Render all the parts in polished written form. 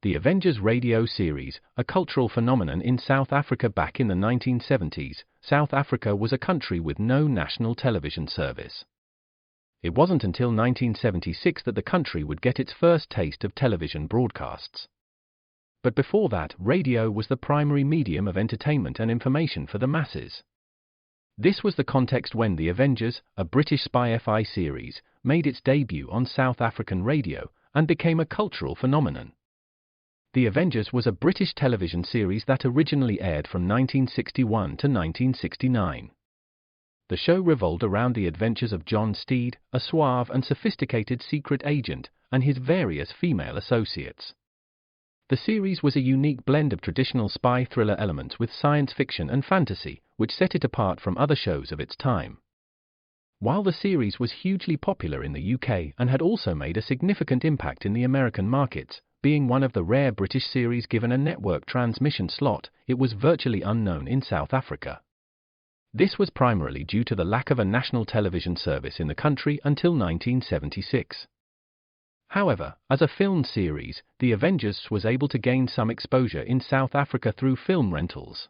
The Avengers radio series, a cultural phenomenon in South Africa back in the 1970s. South Africa was a country with no national television service. It wasn't until 1976 that the country would get its first taste of television broadcasts. But before that, radio was the primary medium of entertainment and information for the masses. This was the context when The Avengers, a British spy FI series, made its debut on South African radio and became a cultural phenomenon. The Avengers was a British television series that originally aired from 1961 to 1969. The show revolved around the adventures of John Steed, a suave and sophisticated secret agent, and his various female associates. The series was a unique blend of traditional spy thriller elements with science fiction and fantasy, which set it apart from other shows of its time. While the series was hugely popular in the UK and had also made a significant impact in the American markets, being one of the rare British series given a network transmission slot, it was virtually unknown in South Africa. This was primarily due to the lack of a national television service in the country until 1976. However, as a film series, The Avengers was able to gain some exposure in South Africa through film rentals.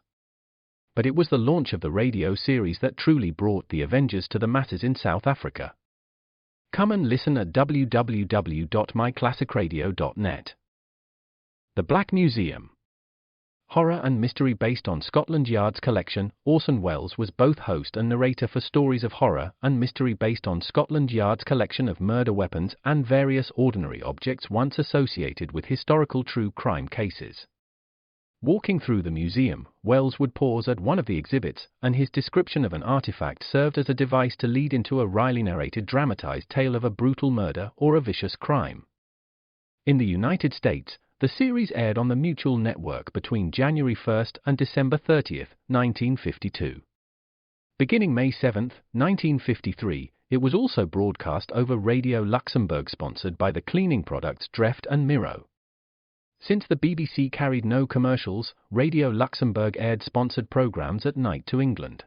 But it was the launch of the radio series that truly brought The Avengers to the masses in South Africa. Come and listen at www.myclassicradio.net. The Black Museum. Horror and mystery based on Scotland Yard's collection, Orson Welles was both host and narrator for stories of horror and mystery based on Scotland Yard's collection of murder weapons and various ordinary objects once associated with historical true crime cases. Walking through the museum, Welles would pause at one of the exhibits, and his description of an artifact served as a device to lead into a wryly narrated dramatized tale of a brutal murder or a vicious crime. In the United States, the series aired on the Mutual Network between January 1 and December 30, 1952. Beginning May 7, 1953, it was also broadcast over Radio Luxembourg, sponsored by the cleaning products Dreft and Miro. Since the BBC carried no commercials, Radio Luxembourg aired sponsored programs at night to England.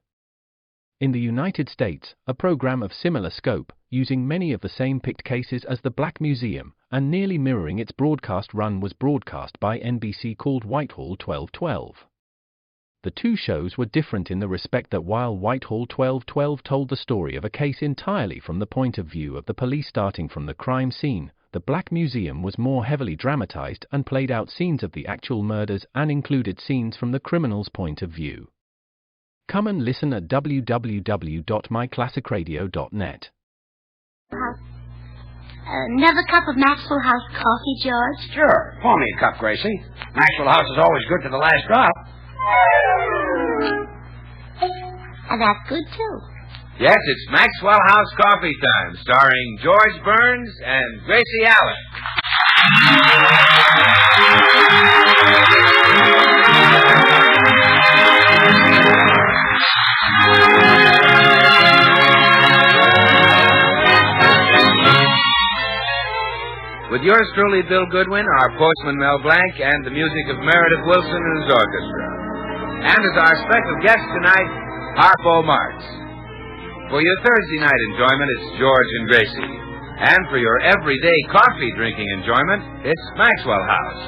In the United States, a program of similar scope, using many of the same picked cases as the Black Museum, and nearly mirroring its broadcast run, was broadcast by NBC called Whitehall 1212. The two shows were different in the respect that while Whitehall 1212 told the story of a case entirely from the point of view of the police starting from the crime scene, the Black Museum was more heavily dramatized and played out scenes of the actual murders and included scenes from the criminal's point of view. Come and listen at www.myclassicradio.net. Another cup of Maxwell House coffee, George? Sure. Pour me a cup, Gracie. Maxwell House is always good to the last drop. And that's good, too. Yes, it's Maxwell House Coffee Time, starring George Burns and Gracie Allen. With yours truly, Bill Goodwin, our postman Mel Blanc, and the music of Meredith Wilson and his orchestra. And as our special guest tonight, Harpo Marx. For your Thursday night enjoyment, it's George and Gracie. And for your everyday coffee drinking enjoyment, it's Maxwell House,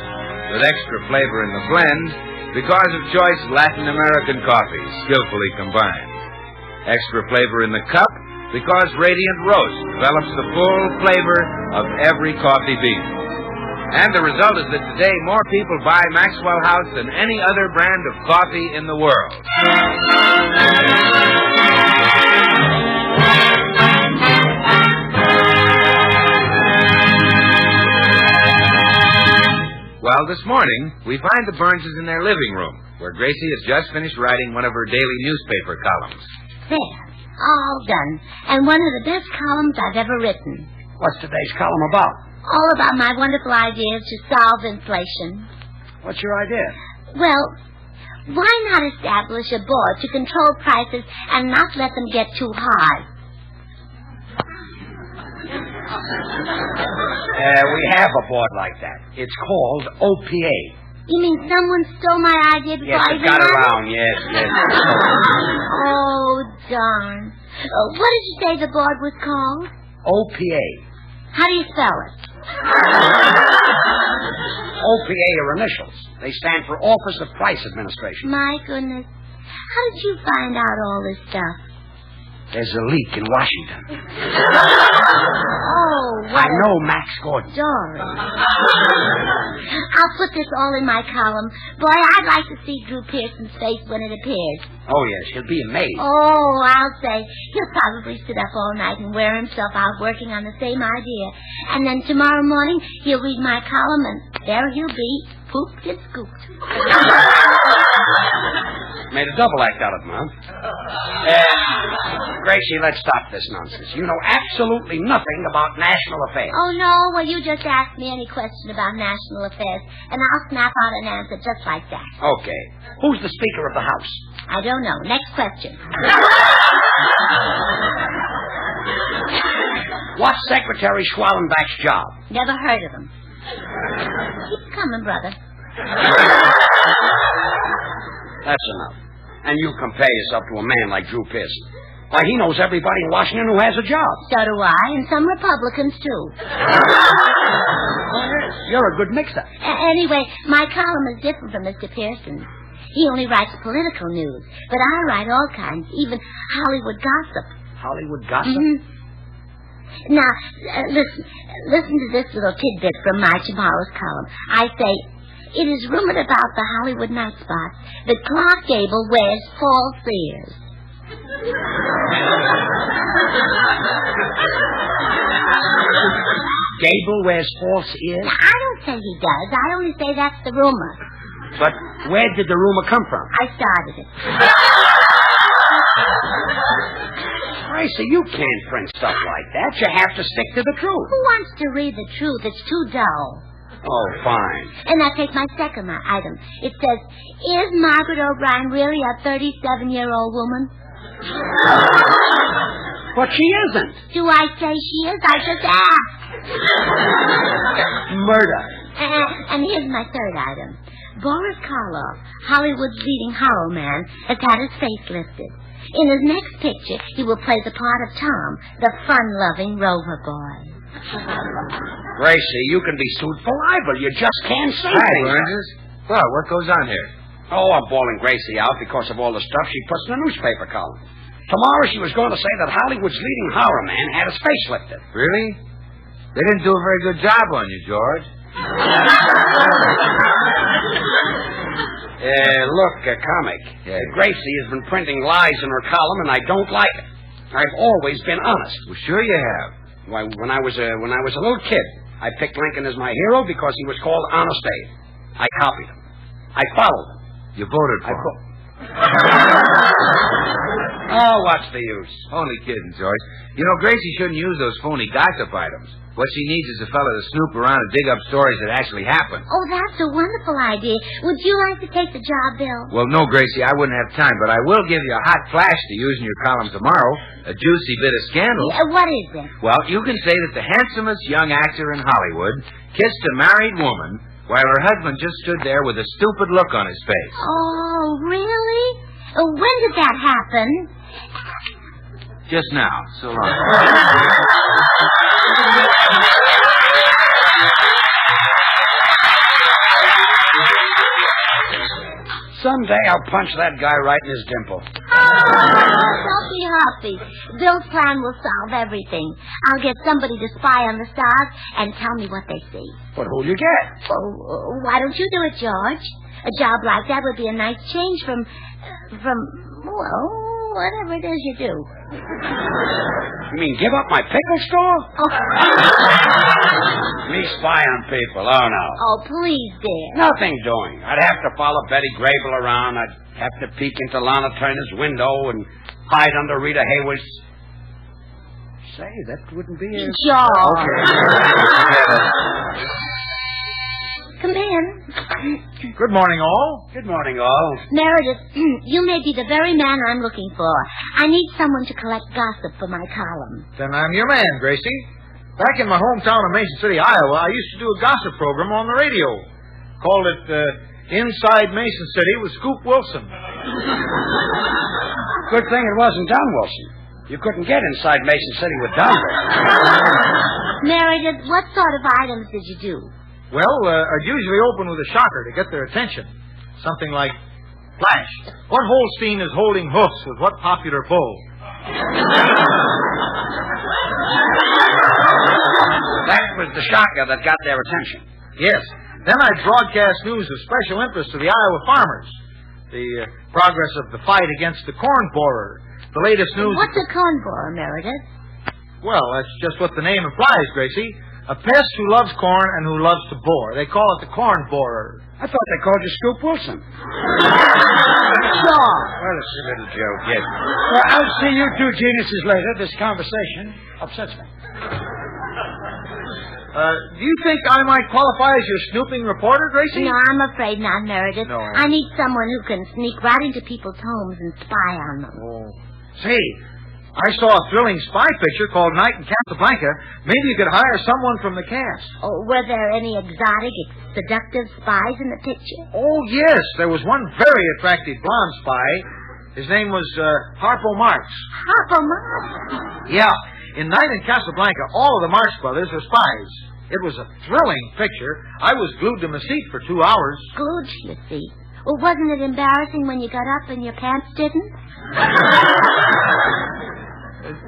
with extra flavor in the blend because of choice Latin American coffees skillfully combined. Extra flavor in the cup because Radiant Roast develops the full flavor of every coffee bean. And the result is that today more people buy Maxwell House than any other brand of coffee in the world. Well, this morning, we find the Burnses in their living room, where Gracie has just finished writing one of her daily newspaper columns. There. All done. And one of the best columns I've ever written. What's today's column about? All about my wonderful ideas to solve inflation. What's your idea? Well, why not establish a board to control prices and not let them get too high? We have a board like that. It's called OPA. You mean someone stole my idea before Yes, I it got around, yes. Oh, darn. What did you say the board was called? OPA. How do you spell it? OPA are initials. They stand for Office of Price Administration. My goodness. How did you find out all this stuff? There's a leak in Washington. Oh, what I know Max Gordon. story. I'll put this all in my column. Boy, I'd like to see Drew Pearson's face when it appears. Oh, yes, he'll be amazed. Oh, I'll say. He'll probably sit up all night and wear himself out working on the same idea. And then tomorrow morning, he'll read my column, and there he'll be, pooped and scooped. Made a double act out of him, huh? Gracie, let's stop this nonsense. You know absolutely nothing about national affairs. Oh, no? Well, you just ask me any question about national affairs, and I'll snap out an answer just like that. Okay. Who's the Speaker of the House? I don't know. Next question. What's Secretary Schwallenbach's job? Never heard of him. Keep coming, brother. That's enough. And you compare yourself to a man like Drew Pearson. Why, he knows everybody in Washington who has a job. So do I, and some Republicans, too. You're a good mixer. Anyway, my column is different from Mr. Pearson's. He only writes political news, but I write all kinds, even Hollywood gossip. Hollywood gossip? Mm-hmm. Now, listen to this little tidbit from my tomorrow's column. I say, it is rumored about the Hollywood night spots that Clark Gable wears false ears. Gable wears false ears? Now, I don't say he does. I only say that's the rumor. But where did the rumor come from? I started it. Gracie, you can't print stuff like that. You have to stick to the truth. Who wants to read the truth? It's too dull. Oh, fine. And I take my second item. It says, is Margaret O'Brien really a 37-year-old woman? But she isn't. Do I say she is? I just asked. Murder. And here's my third item. Boris Karloff, Hollywood's leading horror man, has had his face lifted. In his next picture, he will play the part of Tom, the fun-loving Rover boy. Gracie, you can be sued for libel. You just can't say Hi, things. Burns. Well, what goes on here? Oh, I'm bawling Gracie out because of all the stuff she puts in the newspaper column. Tomorrow she was going to say that Hollywood's leading horror man had his face lifted. Really? They didn't do a very good job on you, George. Look, comic. Yeah. Gracie has been printing lies in her column, and I don't like it. I've always been honest. Well, sure you have. Why, when I was a little kid, I picked Lincoln as my hero because he was called Honest Abe. I copied him. I followed him. You voted for him. Oh, what's the use? Only kidding, George. You know, Gracie shouldn't use those phony gossip items. What she needs is a fella to snoop around and dig up stories that actually happened. Oh, that's a wonderful idea. Would you like to take the job, Bill? Well, no, Gracie, I wouldn't have time, but I will give you a hot flash to use in your column tomorrow. A juicy bit of scandal. What is it? Well, you can say that the handsomest young actor in Hollywood kissed a married woman while her husband just stood there with a stupid look on his face. Oh, really? When did that happen? Just now. So long. Someday I'll punch that guy right in his dimple. Huffy, Huffy. Bill's plan will solve everything. I'll get somebody to spy on the stars and tell me what they see. But who'll you get? Oh, why don't you do it, George? A job like that would be a nice change from, whatever it is you do. You mean give up my pickle store? Oh. Me spy on people? Oh, no. Oh, please, dear. Nothing doing. I'd have to follow Betty Grable around. I'd have to peek into Lana Turner's window and hide under Rita Hayworth's... Say, that wouldn't be a... George. Okay. Come in. Good morning, all. Good morning, all. Meredith, you may be the very man I'm looking for. I need someone to collect gossip for my column. Then I'm your man, Gracie. Back in my hometown of Mason City, Iowa, I used to do a gossip program on the radio. Called it Inside Mason City with Scoop Wilson. Good thing it wasn't Don Wilson. You couldn't get inside Mason City with Don Wilson. Meredith, what sort of items did you do? Well, I'd usually open with a shocker to get their attention. Something like, Flash, what Holstein is holding hoofs with what popular bull? That was the shocker that got their attention. Yes. Then I'd broadcast news of special interest to the Iowa farmers. The progress of the fight against the corn borer. The latest news... What's a corn borer, Meredith? Well, that's just what the name implies, Gracie. A pest who loves corn and who loves to bore. They call it the corn borer. I thought they called you Scoop Wilson. Sure. Well, it's a little joke, yes. Well, I'll see you two geniuses later. This conversation upsets me. Do you think I might qualify as your snooping reporter, Gracie? No, I'm afraid not, Meredith. No. I need someone who can sneak right into people's homes and spy on them. Oh. Say, I saw a thrilling spy picture called Night in Casablanca. Maybe you could hire someone from the cast. Oh, were there any exotic, seductive spies in the picture? Oh, yes. There was one very attractive blonde spy. His name was Harpo Marx. Harpo Marx? Yeah. In Night in Casablanca, all of the Marx brothers are spies. It was a thrilling picture. I was glued to my seat for 2 hours. Glued to your seat? Well, wasn't it embarrassing when you got up and your pants didn't?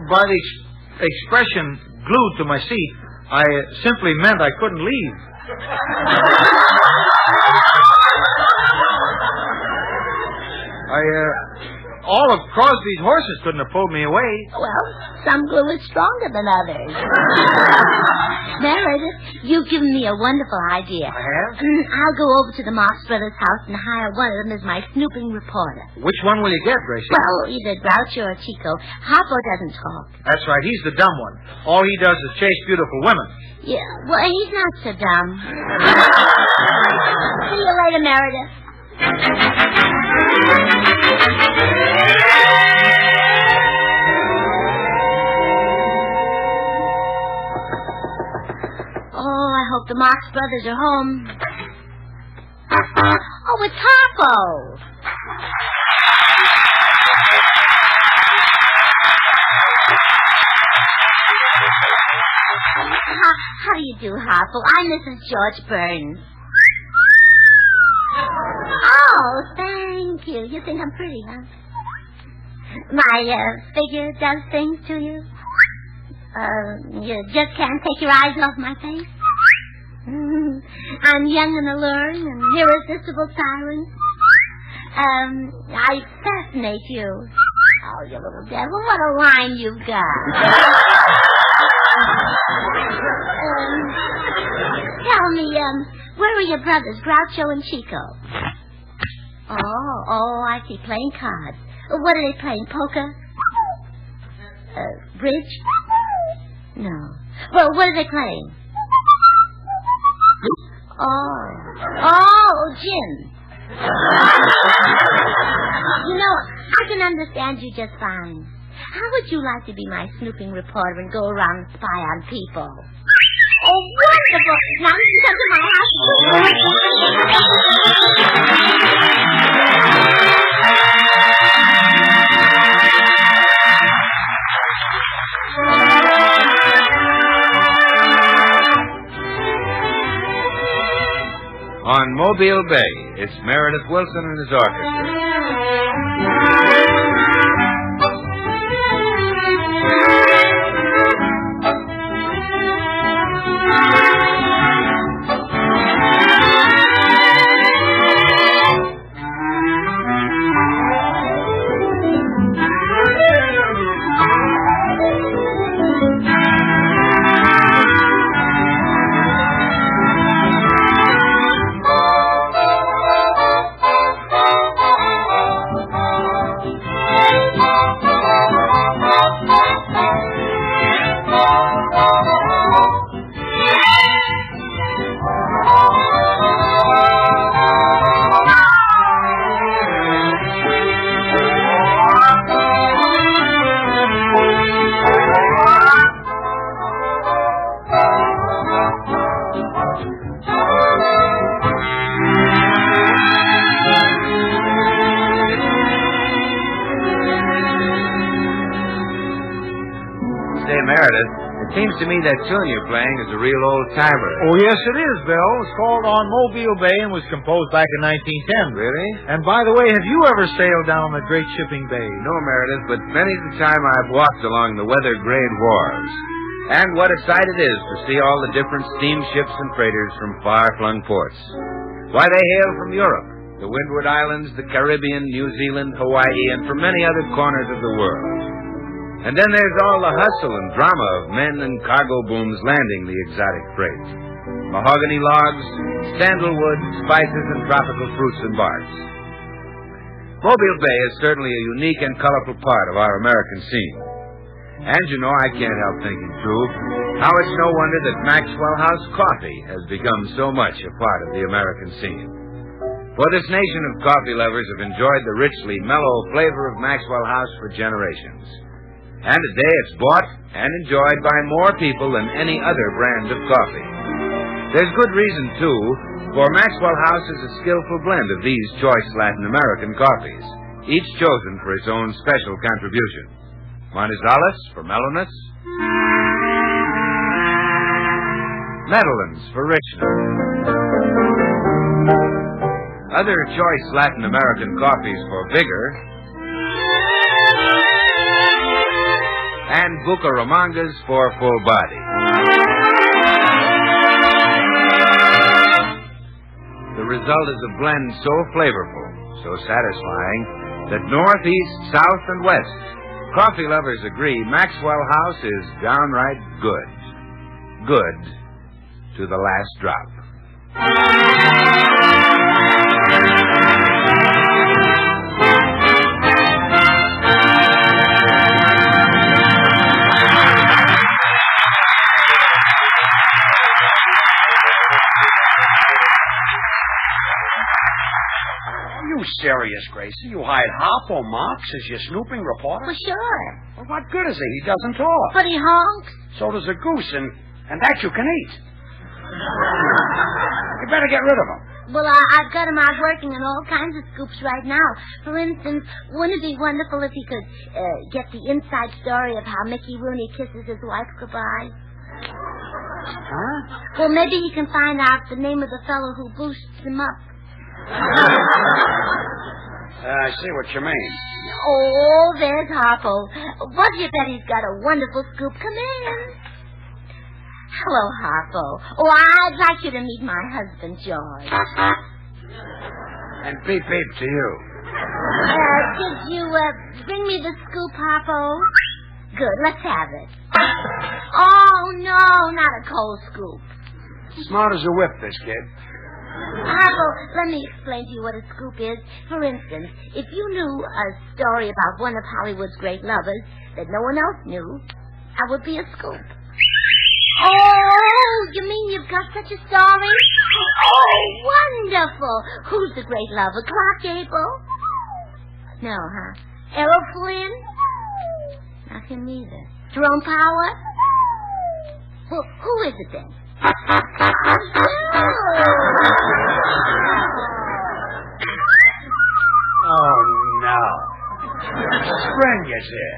By the expression glued to my seat, I simply meant I couldn't leave. All of Crosby's horses couldn't have pulled me away. Well, some glue is stronger than others. Meredith, you've given me a wonderful idea. I have? I'll go over to the Marx Brothers' house and hire one of them as my snooping reporter. Which one will you get, Gracie? Well, either Groucho or Chico. Harpo doesn't talk. That's right. He's the dumb one. All he does is chase beautiful women. Yeah, well, he's not so dumb. See you later, Meredith. Oh, I hope the Marx Brothers are home. Oh, it's Harpo. How do you do, Harpo? I'm Mrs. George Burns. Oh, thank you. You think I'm pretty, huh? My figure does things to you? You just can't take your eyes off my face? I'm young and alluring and irresistible silent. I fascinate you. Oh, you little devil, what a line you've got. Tell me, where are your brothers, Groucho and Chico? Oh, I see, playing cards. What are they playing, poker? Bridge? No. Well, what are they playing? Oh, gin. You know, I can understand you just fine. How would you like to be my snooping reporter and go around and spy on people? Oh, wonderful. Now you can come to my house. On Mobile Bay, it's Meredith Wilson and his orchestra. Seems to me that tune you're playing is a real old-timer. Oh, yes, it is, Bill. It's called On Mobile Bay and was composed back in 1910. Really? And by the way, have you ever sailed down the great shipping bay? No, Meredith, but many's the time I've walked along the weather-grayed wharves. And what a sight it is to see all the different steamships and freighters from far-flung ports. Why, they hail from Europe, the Windward Islands, the Caribbean, New Zealand, Hawaii, and from many other corners of the world. And then there's all the hustle and drama of men and cargo booms landing the exotic freight. Mahogany logs, sandalwood, spices, and tropical fruits and barks. Mobile Bay is certainly a unique and colorful part of our American scene. And you know, I can't help thinking, too, how it's no wonder that Maxwell House coffee has become so much a part of the American scene. For this nation of coffee lovers have enjoyed the richly mellow flavor of Maxwell House for generations. And today it's bought and enjoyed by more people than any other brand of coffee. There's good reason, too, for Maxwell House is a skillful blend of these choice Latin American coffees, each chosen for its own special contribution. Manizales for mellowness, Netherlands for richness. Other choice Latin American coffees for vigor, and Bucaramangas for full body. The result is a blend so flavorful, so satisfying, that north, east, south, and west, coffee lovers agree Maxwell House is downright good. Good to the last drop. You serious, Gracie? You hired Harpo Marx as your snooping reporter? Well, sure. Well, what good is he? He doesn't talk. But he honks. So does a goose, and that you can eat. You better get rid of him. Well, I've got him out working on all kinds of scoops right now. For instance, wouldn't it be wonderful if he could get the inside story of how Mickey Rooney kisses his wife goodbye? Huh? Well, maybe he can find out the name of the fellow who boosts him up. I see what you mean. Oh, there's Harpo. What do you bet he's got a wonderful scoop? Come in. Hello, Harpo. Oh, I'd like you to meet my husband, George. And beep beep to you. Did you bring me the scoop, Harpo? Good, let's have it. Oh, no, not a cold scoop. Smart as a whip, this kid. Harpo, let me explain to you what a scoop is. For instance, if you knew a story about one of Hollywood's great lovers that no one else knew, that would be a scoop. Oh, you mean you've got such a story? Oh, wonderful. Who's the great lover? Clark Gable? No, huh? Errol Flynn? Not him either. Jerome Power? Well, who is it then? Oh, no. Spring is here.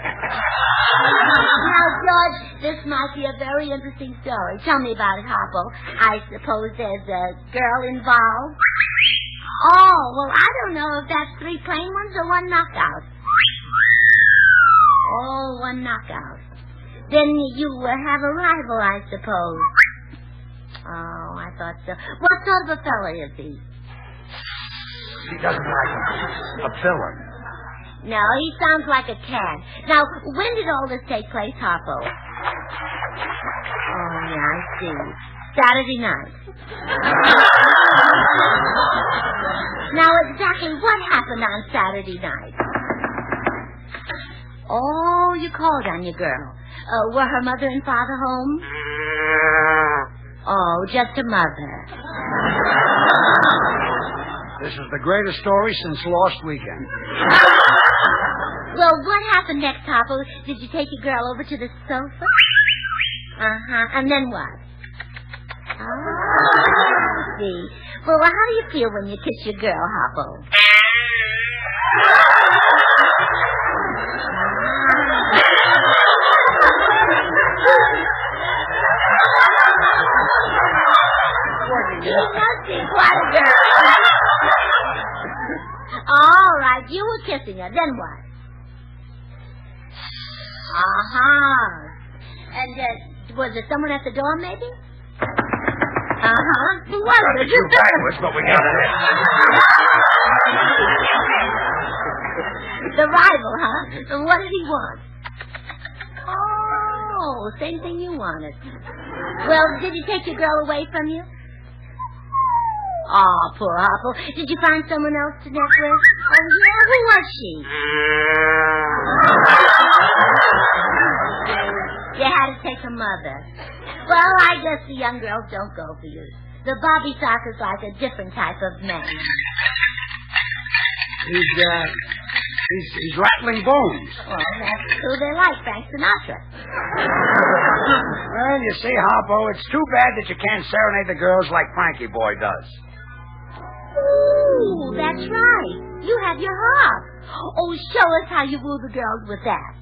Now, George, this might be a very interesting story. Tell me about it, Harpo. I suppose there's a girl involved. Oh, well, I don't know if that's 3 plain ones or 1 knockout. Oh, 1 knockout. Then you have a rival, I suppose. Oh, I thought so. What sort of a fella is he? She doesn't like a villain. No, he sounds like a cad. Now, when did all this take place, Harpo? Oh, yeah, I see. Saturday night. Now, exactly what happened on Saturday night? Oh, you called on your girl. Were her mother and father home? Oh, just a mother. This is the greatest story since Lost Weekend. Well, what happened next, Harpo? Did you take your girl over to the sofa? Uh-huh. And then what? Oh, I see. Well, how do you feel when you kiss your girl, Harpo? must be quite a girl. All right, you were kissing her. Then what? And was there someone at the door, maybe? Who was it? It's backwards, but we got it in. The rival, huh? What did he want? Oh, same thing you wanted. Well, did he take your girl away from you? Oh, poor Harpo. Did you find someone else to net with? Oh, yeah? Who was she? You had to take her mother. Well, I guess the young girls don't go for you. The Bobby Socker's like a different type of man. He's rattling bones. Well, that's who they like, Frank Sinatra. Well, you see, Harpo, it's too bad that you can't serenade the girls like Frankie Boy does. Ooh, that's right. You have your harp. Oh, show us how you woo the girls with that.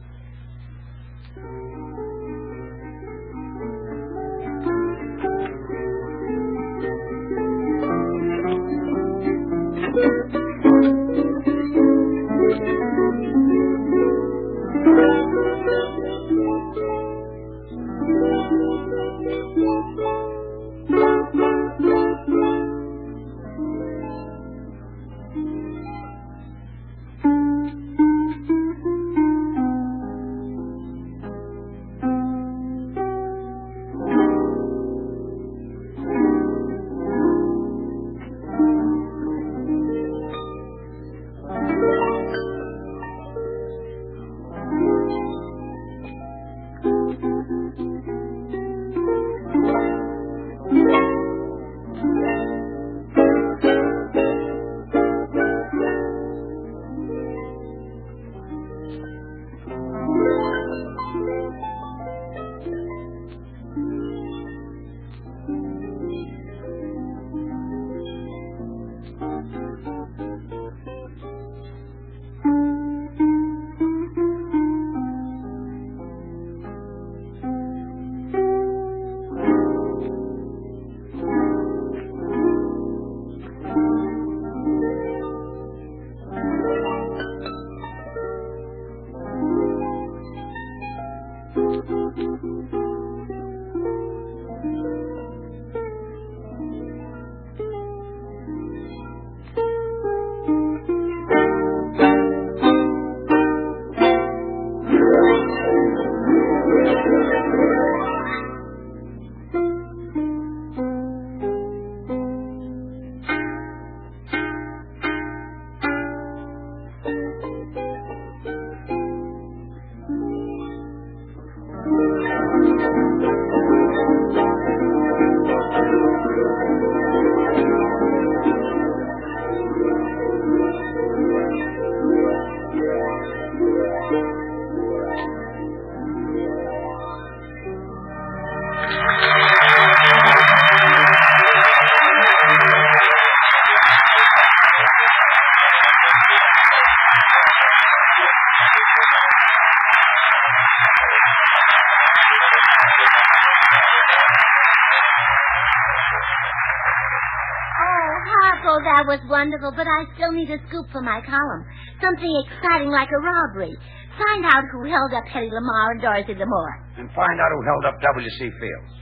That was wonderful, but I still need a scoop for my column. Something exciting like a robbery. Find out who held up Hedy Lamarr and Dorothy Lamour. And find out who held up W.C. Fields.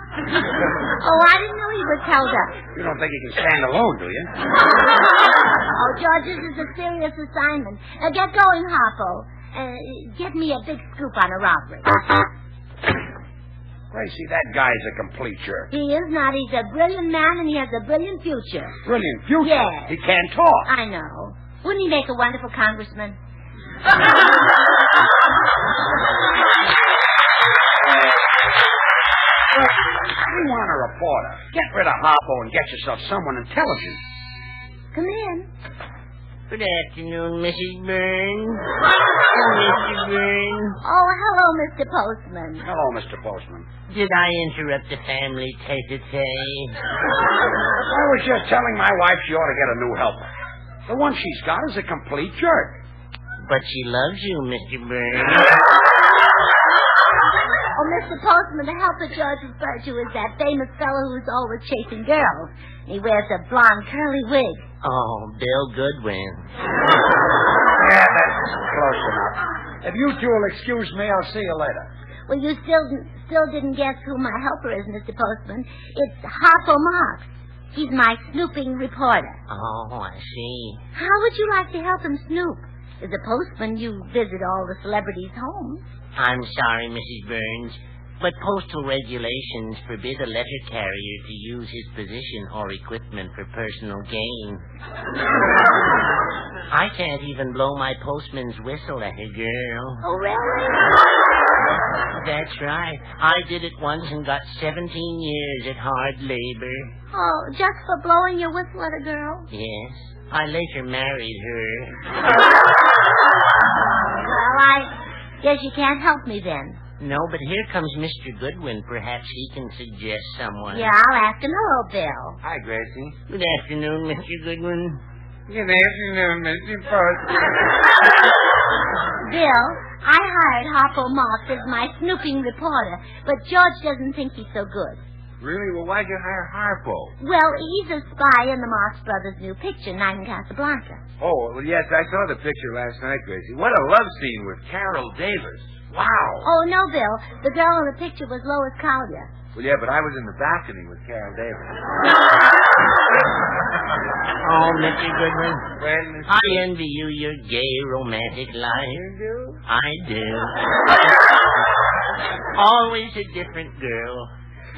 Oh, I didn't know he was held up. You don't think he can stand alone, do you? Oh, George, this is a serious assignment. Get going, Harpo. Get me a big scoop on a robbery. Gracie, that guy's a complete jerk. He is not. He's a brilliant man, and he has a brilliant future. Brilliant future? Yes. He can't talk. I know. Wouldn't he make a wonderful congressman? You want a reporter. Get rid of Harpo and get yourself someone intelligent. Come in. Good afternoon, Mrs. Burns. Mr. Burns. Oh, hello, Mr. Postman. Hello, Mr. Postman. Did I interrupt the family tete-a-tete? I was just telling my wife she ought to get a new helper. The one she's got is a complete jerk. But she loves you, Mr. Burns. Oh, Mr. Postman, the helper George referred to is that famous fellow who's always chasing girls. He wears a blonde curly wig. Oh, Bill Goodwin. Yeah, that's close enough. If you two will excuse me, I'll see you later. Well, you still didn't guess who my helper is, Mr. Postman. It's Harpo Marx. He's my snooping reporter. Oh, I see. How would you like to help him snoop? As a postman, you visit all the celebrities' homes. I'm sorry, Mrs. Burns, but postal regulations forbid a letter carrier to use his position or equipment for personal gain. I can't even blow my postman's whistle at a girl. Oh, really? That's right. I did it once and got 17 years at hard labor. Oh, just for blowing your whistle at a girl? Yes. I later married her. Well, I guess you can't help me then. No, but here comes Mr. Goodwin. Perhaps he can suggest someone. Yeah, I'll ask him. Hello, Bill. Hi, Gracie. Good afternoon, Mr. Goodwin. Good afternoon, Mr. Postman. Bill, I hired Harpo Marx as my snooping reporter, but George doesn't think he's so good. Really? Well, why'd you hire Harpo? Well, he's a spy in the Marx Brothers' new picture, Night in Casablanca. Oh, well, yes, I saw the picture last night, Gracie. What a love scene with Carol Davis. Wow. Oh, no, Bill. The girl in the picture was Lois Collier. Well, yeah, but I was in the balcony with Carol Davis. Oh, Mr. Goodwin, Well, I envy you your gay, romantic life. you do? I do. Always a different girl.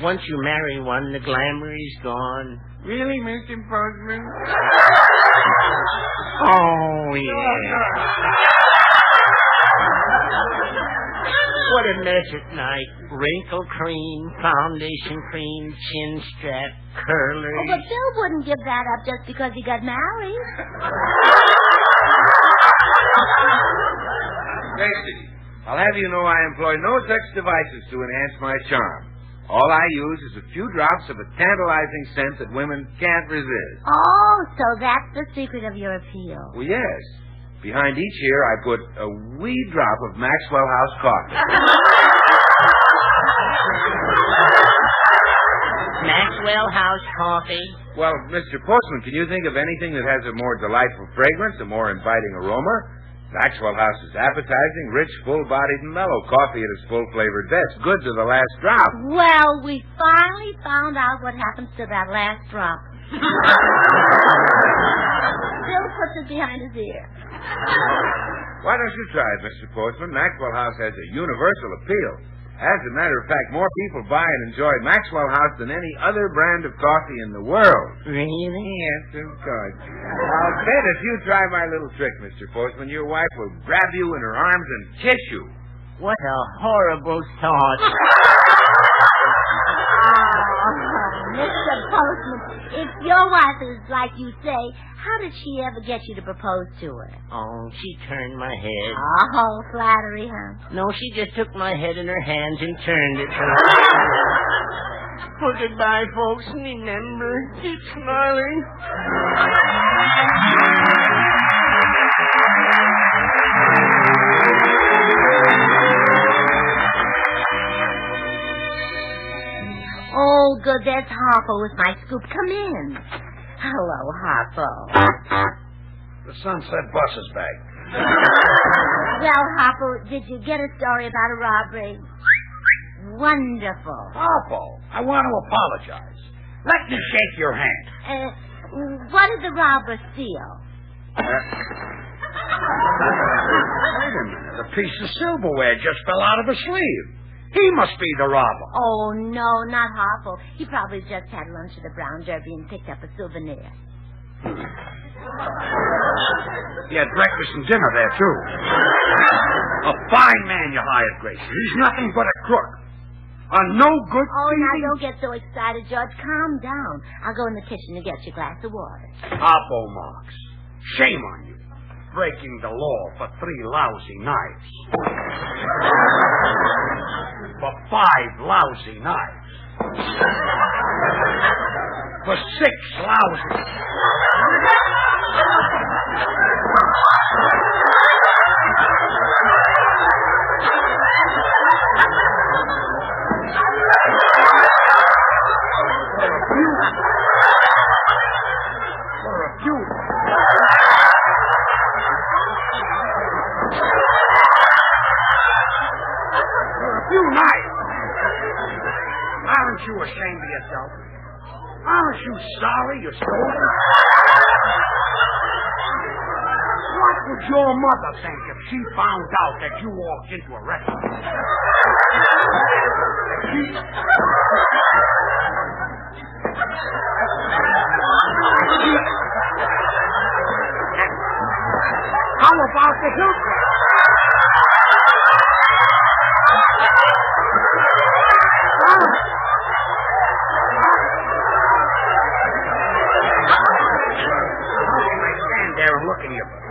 Once you marry one, the glamour is gone. Really, Mr. Postman? Oh, yeah. What a mess at night. Wrinkle cream, foundation cream, chin strap, curlers. Oh, but Bill wouldn't give that up just because he got married. Gracie, I'll have you know I employ no such devices to enhance my charm. All I use is a few drops of a tantalizing scent that women can't resist. Oh, so that's the secret of your appeal. Well, yes. Behind each ear, I put a wee drop of Maxwell House coffee. Maxwell House coffee. Well, Mr. Postman, can you think of anything that has a more delightful fragrance, a more inviting aroma? Maxwell House is appetizing, rich, full-bodied, and mellow. Coffee at its full-flavored best. Good to the last drop. Well, we finally found out what happens to that last drop. Bill puts it behind his ear. Why don't you try it, Mr. Postman? Maxwell House has a universal appeal. As a matter of fact, more people buy and enjoy Maxwell House than any other brand of coffee in the world. Really? Yes, of course. I'll bet if you try my little trick, Mr. Postman, your wife will grab you in her arms and kiss you. What a horrible thought. Mr. Postman, if your wife is like you say, how did she ever get you to propose to her? Oh, she turned my head. Oh, flattery, huh? No, she just took my head in her hands and turned it. Well, goodbye, folks. Remember, keep smiling. Oh, good. There's Harpo with my scoop. Come in. Hello, Harpo. The Sunset Bus is back. Well, Harpo, did you get a story about a robbery? Wonderful. Harpo, I want to apologize. Let me shake your hand. What did the robber steal? Wait a minute. A piece of silverware just fell out of a sleeve. He must be the robber. Oh, no, not Harpo. He probably just had lunch at the Brown Derby and picked up a souvenir. He had breakfast and dinner there, too. A fine man you hired, Gracie. He's nothing but a crook. A no-good Oh, thieving... now don't get so excited, George. Calm down. I'll go in the kitchen to get you a glass of water. Harpo Marx. Shame on you. Breaking the law for 3 lousy nights. For 5 lousy nights. For 6 lousy... A few nights. Aren't you ashamed of yourself? Aren't you sorry you stole them? What would your mother think if she found out that you walked into a restaurant? How about the Hilton?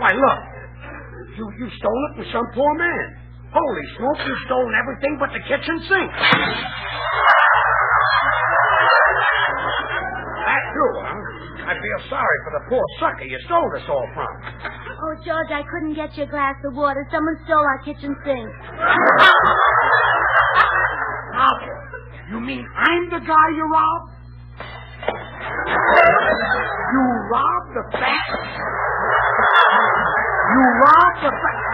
Why, look. You stole it from some poor man. Holy smoke, you've stolen everything but the kitchen sink. That's true, huh? I feel sorry for the poor sucker you stole this all from. Oh, George, I couldn't get you a glass of water. Someone stole our kitchen sink. Harpo, you mean I'm the guy you robbed? You robbed the bank? You robbed the bank?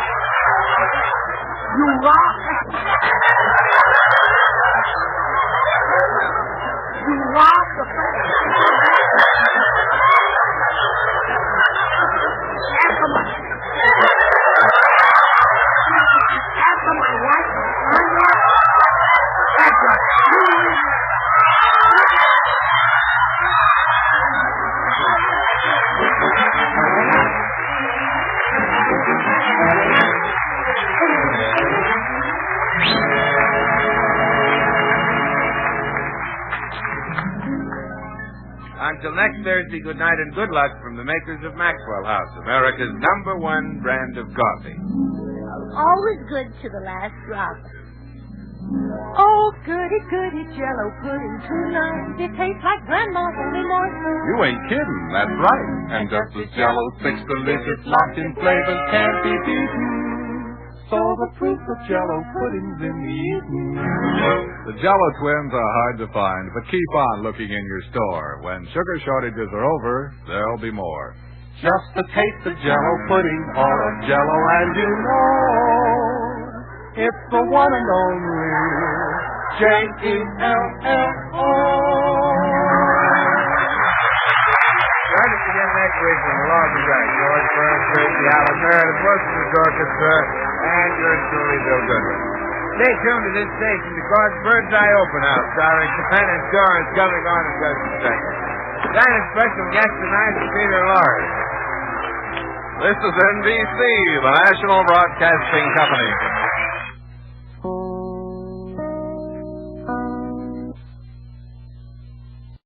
You robbed the You robbed the bank? After my wife? Until next Thursday, good night and good luck from the makers of Maxwell House, America's #1 brand of coffee. Always good to the last drop. Oh, goody, goody Jello pudding tonight. It tastes like Grandma's only more. You ain't kidding, that's right. And just as Jello's 6 delicious locked-in flavors can't be beaten, so the proof of Jello pudding's in the eating. The Jello twins are hard to find, but keep on looking in your store. When sugar shortages are over, there'll be more. Just a taste of Jello pudding or of Jello and you know it's the one and only Jello. Join us again next week when we'll all be back. George Burns, Gracie Allen, Meredith Wilson, the orchestra, and yours truly, Bill Goodwin. Stay tuned to this station because Bird's Eye Open House, starring Japan and Score, is coming on in just a second. Dinah's special guest tonight is Peter Lorre. This is NBC, the National Broadcasting Company.